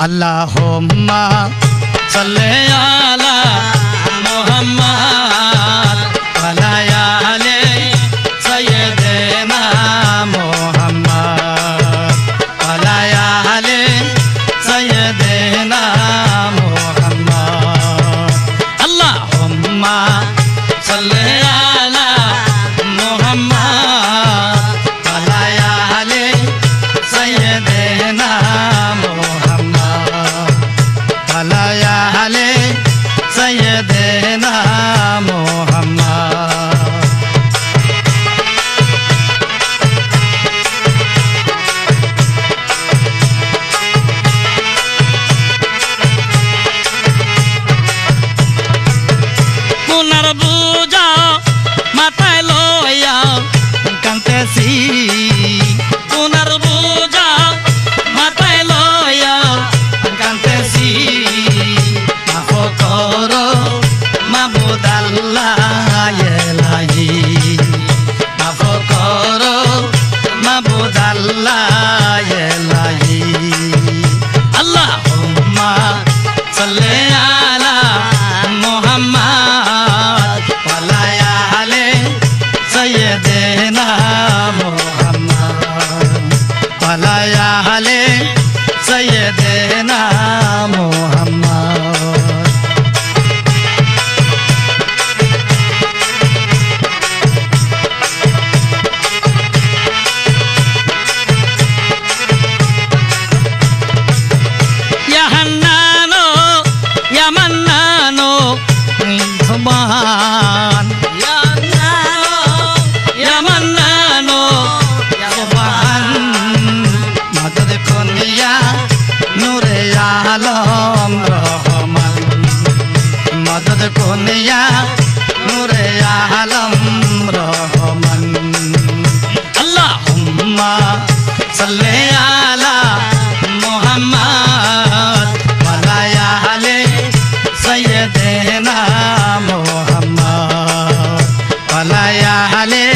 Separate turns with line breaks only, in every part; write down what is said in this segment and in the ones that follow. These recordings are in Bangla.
আল্লাহুম্মা সাল্লি আলা মুহাম্মাদ ওয়া আলা আলি সাইয়্যিদিনা মুহাম্মাদ ওয়া আলা আলি সাইয়্যিদিনা মুহাম্মাদ আল্লাহুম্মা সাল্লি আলা মুহাম্মাদ ওয়া আলা আলি সাইয়্যিদিনা মুহাম্মাদ ওয়া আলা আলি সাইয়্যিদিনা মুহাম্মাদ গুনার বোঝা মাথায় লইয়া কাঁদতেছি গুনার বোঝা মাথায় লইয়া কাঁদতেছি মাফ করো মাবুদ আল্লাহ ইলাহি মাফ করো মাবুদ আল্লাহ ইলাহি আল্লাহুম্মা সাল্লি আলা মুহাম্মাদ ওয়া আলা আলি সাইয়্যিদিনা মুহাম্মাদ ওয়া আলা আলি সাইয়্যিদিনা মুহাম্মাদ ইয়া হান্নানো ইয়া মান্নানো সুবহান ইয়া হান্নানো ইয়া মান্নানো সুবহান মদদ কুনিয়া নূরে আলম রহমান মদদ কুনিয়া নূরে আলম রহমান আল্লাহুম্মা সাল্লি আলা মুহাম্মাদ ওয়া আলা আলি সাইয়্যিদিনা মুহাম্মাদ ওয়া আলা আলি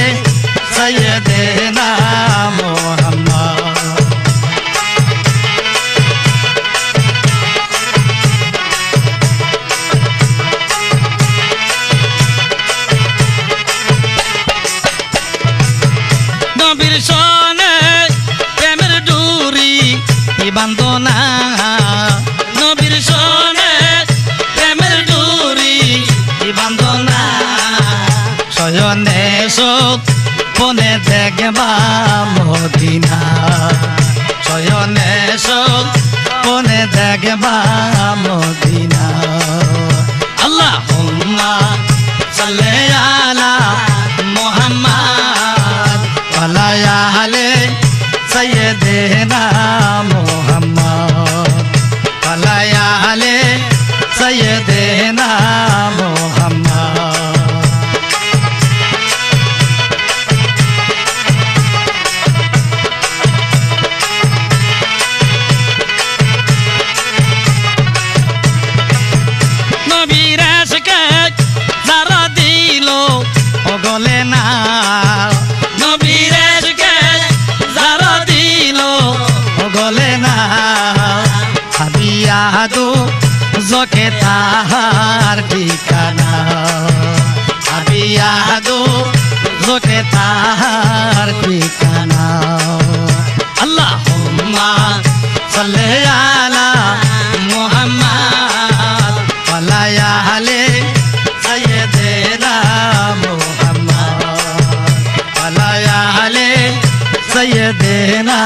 সাইয়্যিদিনা মুহাম্মাদ নবীর সনে প্রেমের ডুরি বান্ধনা নবীর সনে প্রেমের ডুরি বান্ধনা শয়নে শোক পনে দেখবা মদিনা শয়নে শোক পনে দেখবা মদিনা আল্লাহুম্মা সাল্লি আলা মুহাম্মাদ ওয়া আলা আলি সাইয়্যিদিনা মুহাম্মাদ ওয়া আলা আলি সাইয়্যিদিনা মুহাম্মাদ নবীর আশিকে যারা দিল ও গলে না নবীর আশিকে যারা দিল ও গলে না হাবিয়াদু জকে তাহার ঠিকানা হাবিয়াদু জকে তাহার ঠিকানা আল্লাহুম্মা সাল্লি আলা মুহাম্মাদ ওয়া আলা আলি সাইয়্যিদিনা মুহাম্মাদ ওয়া আলা আলি সাইয়্যিদিনা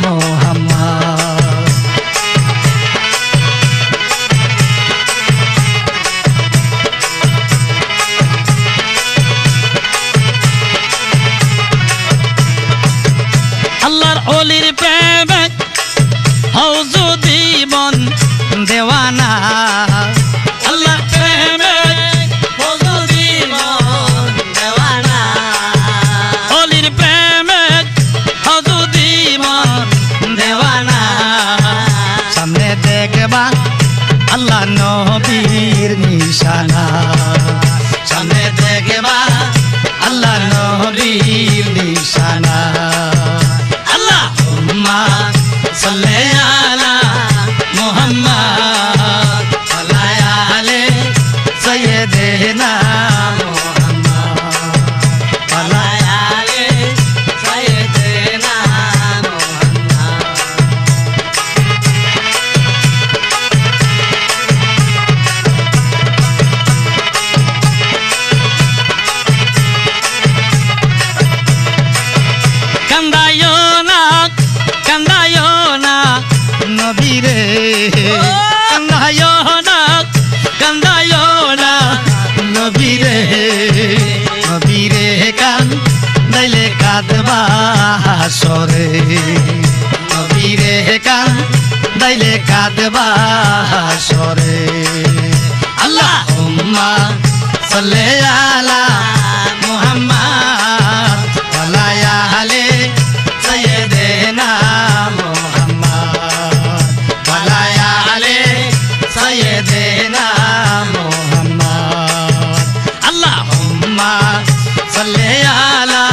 মুহাম্মাদ আল্লাহর ওলির প্রেমে হও যদি মন দেওয়ানা আল্লাহর প্রেমে হও যদি মন দেওয়ানা ওলির প্রেমে হও যদি মন দেওয়ানা সামনে দেখবা আল্লাহ নবীর নিশানা সামনে দেখবা আল্লাহ নবীর নিশানা আল্লাহুম্মা সাল্লি আলা মুহাম্মাদ নবীরে কান দাইলে কাঁদবা হাসরে নবীরে কান দাইলে কাঁদবা হাসরে আল্লাহুম্মা সাল্লি আলা মুহাম্মাদ ওয়া আলি সাইয়্যিদিনা মুহাম্মাদ ওয়া আলি সাইয়্যিদিনা মুহাম্মাদ আল্লাহুম্মা সাল্লি আলা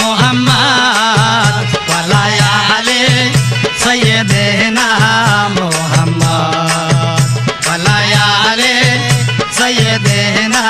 মুহাম্মাদ ওয়া আলি সাইয়্যিদিনা মুহাম্মাদ ওয়া আলি সাইয়্যিদিনা